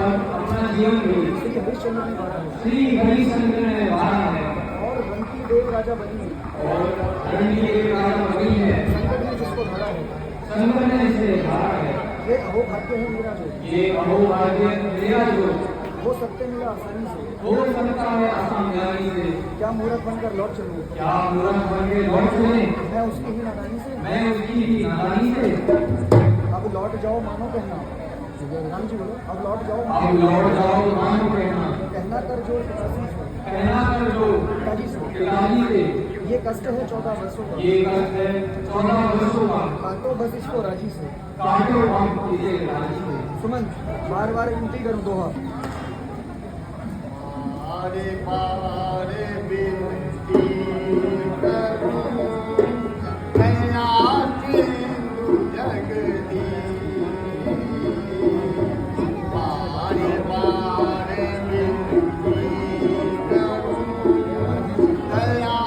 अपना जीवन भी श्री हरिश्चंद्र ने वारा है और रंकी देव राजा बनी है और रंकी देव राजा बनी है। संकट ने जिसको धरा है, संकट ने जिसे धारा है, ये अहो भाग्य है मेरा जो, ये अहो भाग्य मेरा जो हो सकते मिला आसानी से, हो सकता है आसानी से। क्या मुहूर्त बनकर लौट चलूं, क्या मूर्ख बन के लौट चले, मैं उसकी ही नादानी से, मैं उसकी ही नादानी से। अब लौट जाओ मानो कहना, राम जी बोलो, अब लौट जाओ अब लौट जाओ मानो कहना, कहना कर जो पिताजी से, कहना कर जो पिताजी से, पिताजी से। ये कष्ट है 14 वर्षों का, ये कष्ट है 14 वर्षों का, काटो बस इसको राजी से, काटो हम इसे राजी से। सुमन बार बार विनती करूं दोहा, बारे बारे विनती करूं कया सिंधु जगदी, बारे बारे विनती करूं कया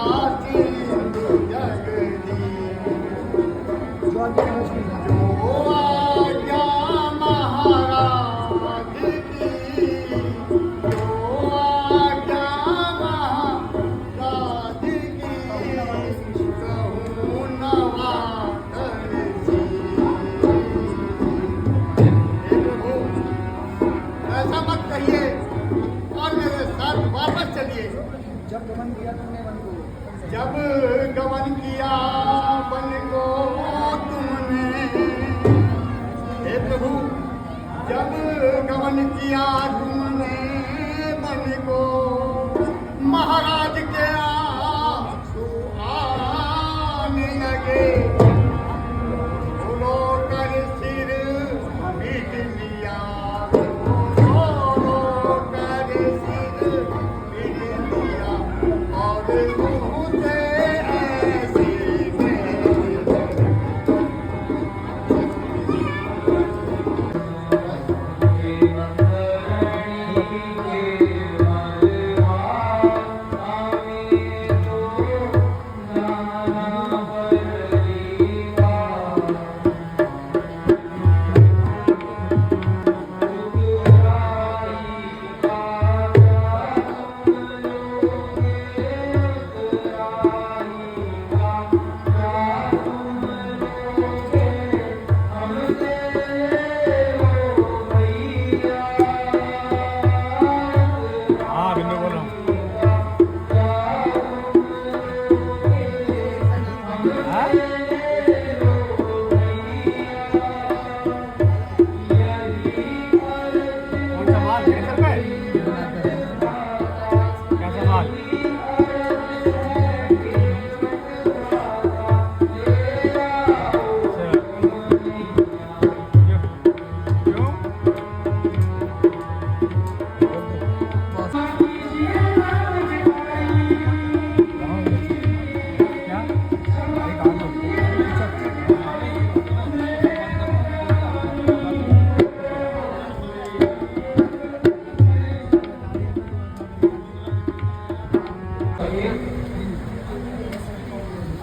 सिंधु जगदी, जो आगे पहुंच गई जो आज्ञा महाराज की, जो आज्ञा महाराज की, कहूँ नवा करसी। हे प्रभु, ऐसा मत कहिए और मेरे साथ वापस चलिए। जब गमन किया तुमने मन को, जब गमन किया वन को तुमने, हे प्रभु, जब गमन किया तुमने वन को, महाराज के आंसू आने लगे, रो कर सिर पीट लिया, रो कर सिर पीट लिया, और मुँह से ऐसी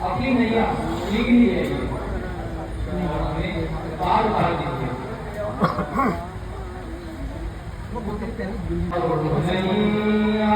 अपनी नैया ठीक ही है, पार उतार दीजिए। नैया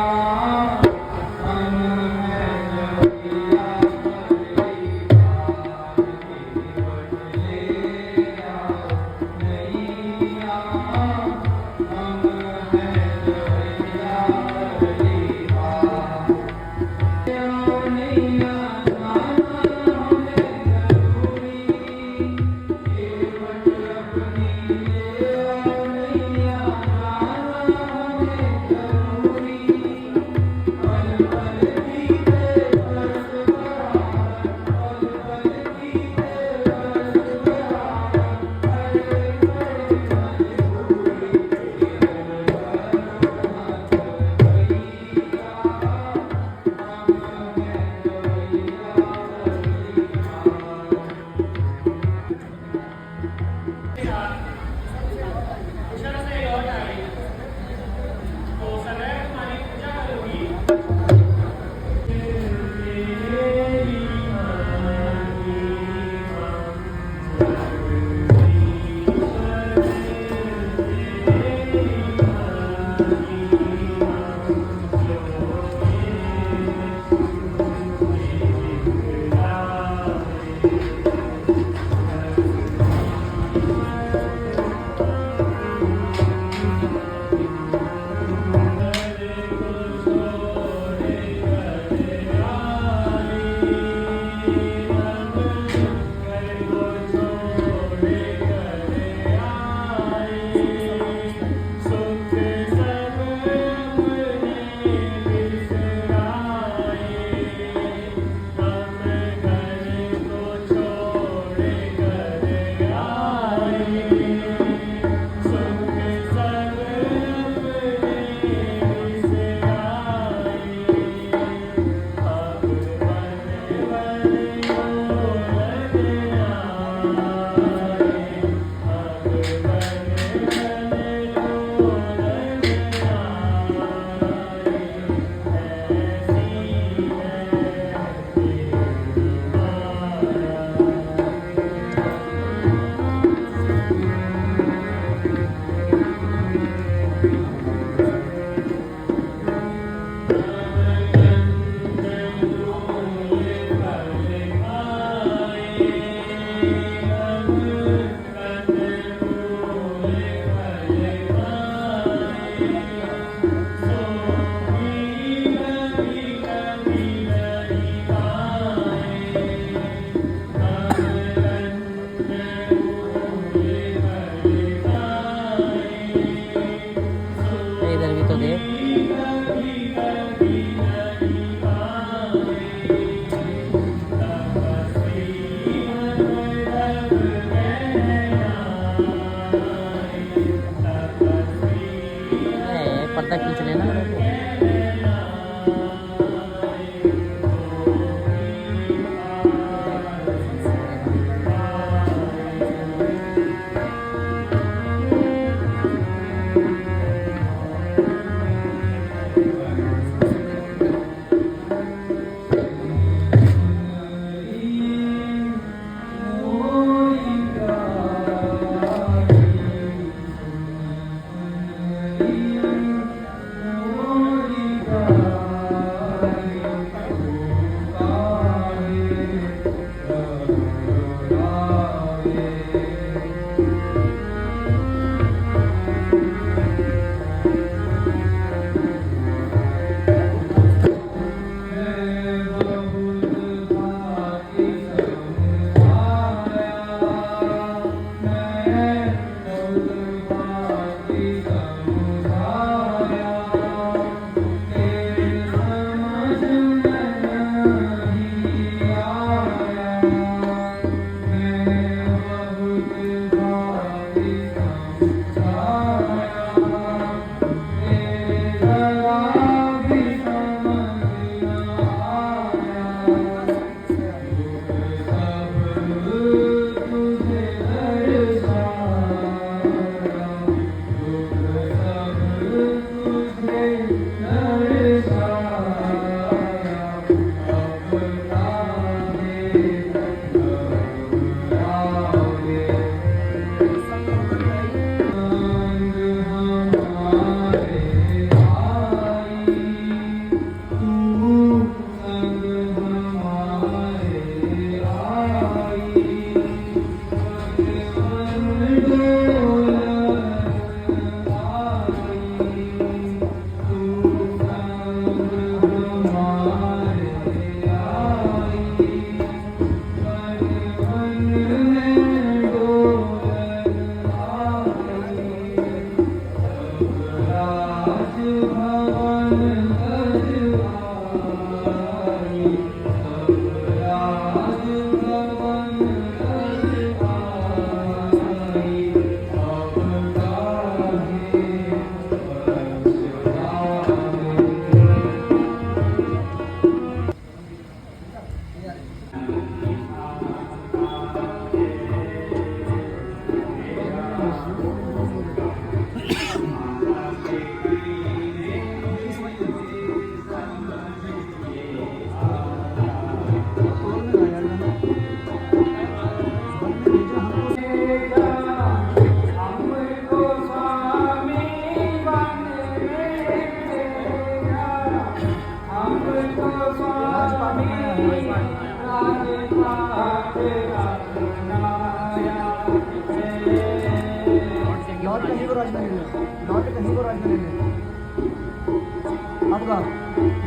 होगा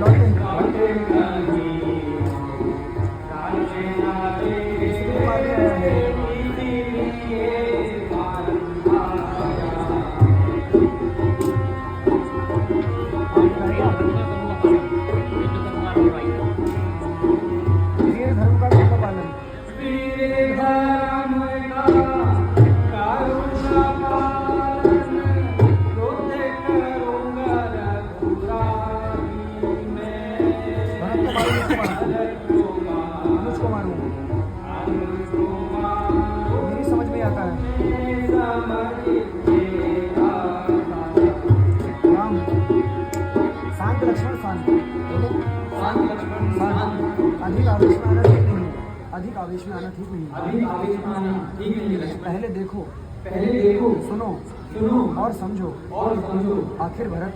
लौटे इसलिए मारे आया है। वीर धर्म का धर्म पालन मुझको मारूं नहीं समझ में आता है। राम शांत लक्ष्मण शांत अधिक आवेश में आना ठीक नहीं। अधिक आवेश में आना ठीक नहीं। पहले देखो सुनो और समझो आखिर भरत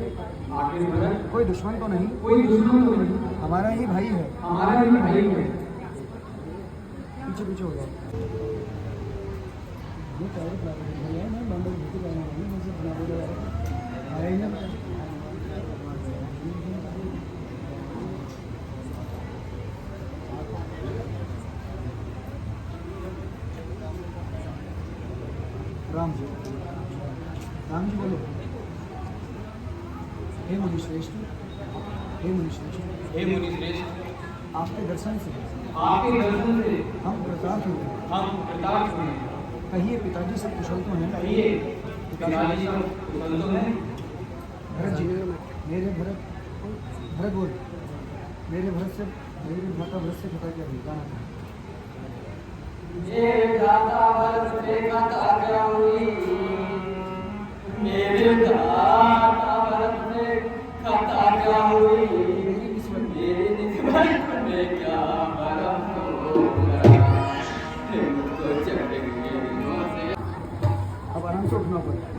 कोई दुश्मन तो नहीं हमारा ही भाई है। पीछे पीछे हो जाओ। राम जी बोलो। हे मुनिश्रेष्ठ आपके दर्शन से हम कृतार्थ हुए। कहिए पिताजी सब कुशल तो हैं? भरत जी मेरे भरत बोल मेरे भ्राता भरत से पता क्या गाना था। मेरे भ्राता भरत से कथा क्या हुई। मेरे भ्राता भरत से कथा क्या हुई। मेरे निस्बत में क्या भरम होगा। मुझको चढ़ गई। अब आराम से उठना पड़ता है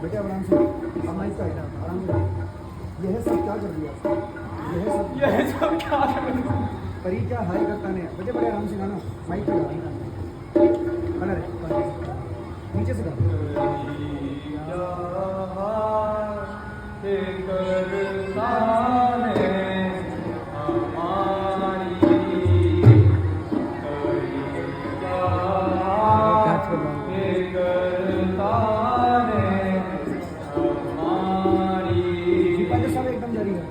बेटा। आराम से अब माइक का आराम से। यह सब क्या कर दिया? यह सब क्या परी क्या हाई करता नहीं। बड़े बड़े आराम से गाना माइक पे कलर नीचे से गाना। सब एकदम जारी है।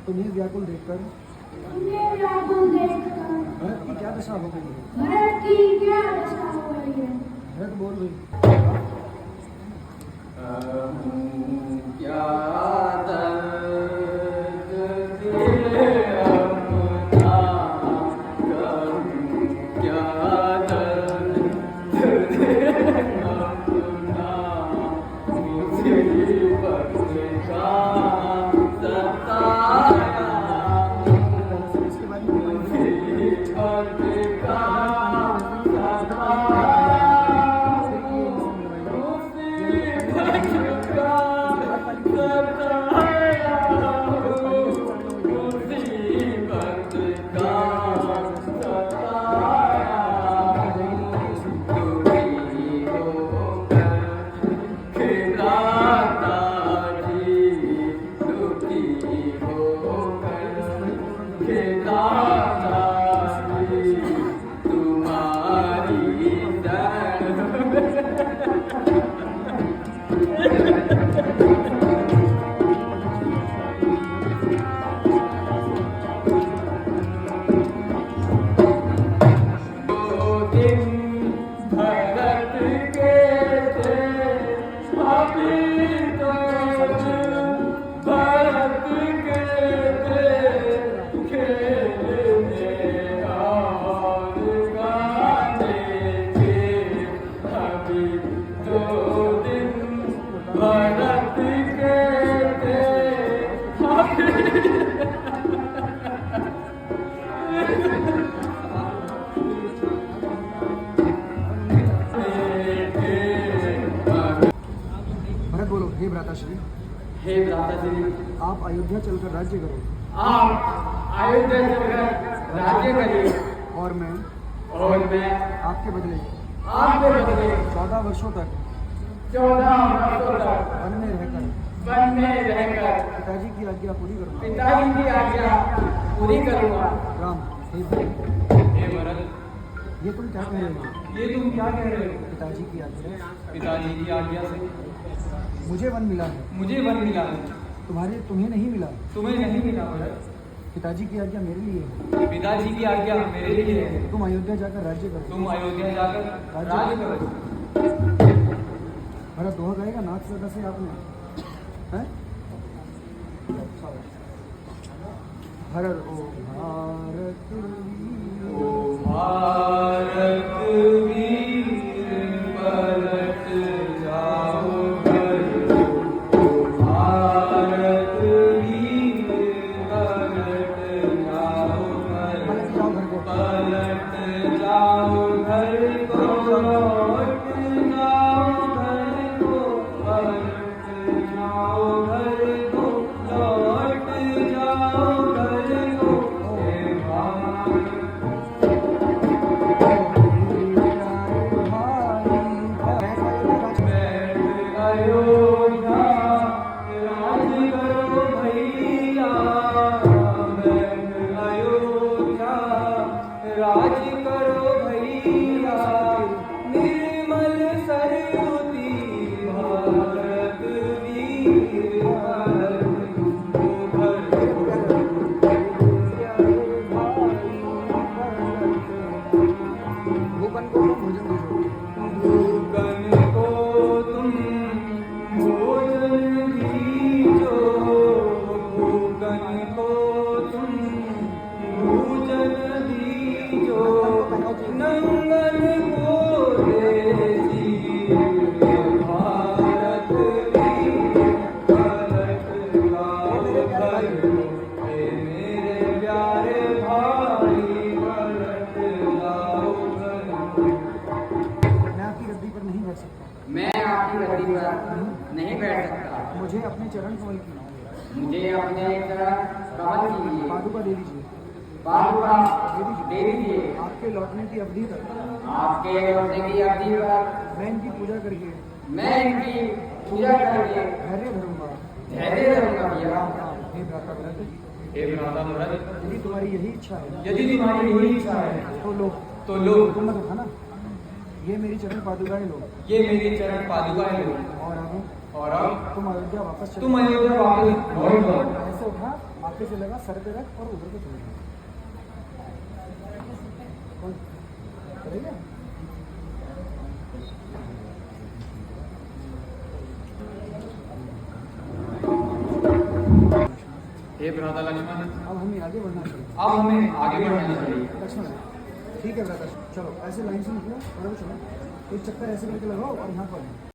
तुम्हें व्याकुल देखकर भरत की क्या दशा हो गई है? भरत बोल रही क्या दर्द दिल अपना कहूँ, क्या दर्द दिल अपना मुसीबत का सताया, इसके बाद में मुसीबत का भरत बोलो, हे भ्राताश्री, हे भ्राताश्री, आप अयोध्या चलकर राज्य करो आप अयोध्या चलकर राज्य करिए और मैं आपके बदले आपके बदले 14 वर्षों तक 14 वर्षों तक वन में रहकर पिताजी की आज्ञा पूरी करूंगा। पिताजी की आज्ञा पूरी करूंगा। राम, हे भरत, हे भरत, ये तुम क्या कह रहे हो? ये तुम क्या कह रहे हो? पिताजी की आज्ञा, पिताजी की आज्ञा से मुझे वन मिला है, मुझे वन मिला है, तुम्हें नहीं मिला। तुम्हें नहीं मिला भरत। पिताजी की आज्ञा मेरे लिए है, पिताजी की आज्ञा मेरे लिए है, तुम अयोध्या जाकर राज्य करो। तुम अयोध्या जाकर राज्य करो। भरत दोहा गाएगा नाथ सदा से आपने हैं? हर ओ भारत ओ भारत वीर पलट जाओ घर, ओ भारत वीर पलट जाओ घर, पलट जाओ घर को, लौट जाओ घर को, पलट जाओ घर को, लौट जाओ घर को, हे भारत। अयोध्या राज करो भैया, अयोध्या राज करो भैया, निर्मल सरस्वती भारत वीर भूपन को भोजन दीजिए। भूगन को तुम भोजन दीजो, भूगन को तुम भोजन दीजो, नंगन को देसी भारत वीर पलट जाओ घर, हे मेरे प्यारे भाई पलट जाओ घर। मैं आपकी गद्दी पर नहीं बैठ सकता, मैं आपकी गद्दी पर नहीं बैठ सकता, मुझे अपने चरण कमल की मुझे अपने चरण कमल कीजिए, पादुका दे दीजिए। पादुका दे दीजिए। आपके लौटने की अवधि तक आपके लौटने की अवधि पर मैं इनकी पूजा करके मैं इनकी पूजा करके धैर्य धरूंगा। धैर्य धरूंगा भैया। राम राम, हे भ्राता भरत, हे भ्राता भरत, यदि तुम्हारी यही इच्छा है यदि तुम्हारी यही इच्छा है तो लो, तो लो, तुम मत उठाना, ये मेरी चरण पादुकाएं लो ये मेरी चरण पादुकाएं लो, और अब तुम अयोध्या वापस चलो। तुम अयोध्या वापस लौट जाओ। ऐसे उठा, आगे से लगा, सर पे रख और उधर को चले जाओ। कौन चलेगा? हे भ्राता लक्ष्मण, अब हमें आगे बढ़ना चाहिए। अब हमें आगे बढ़ना चाहिए। लक्ष्मण ठीक है भ्राता, चलो ऐसे लाइन से निकलो और अब चलो, एक चक्कर ऐसे करके लगाओ और यहाँ पर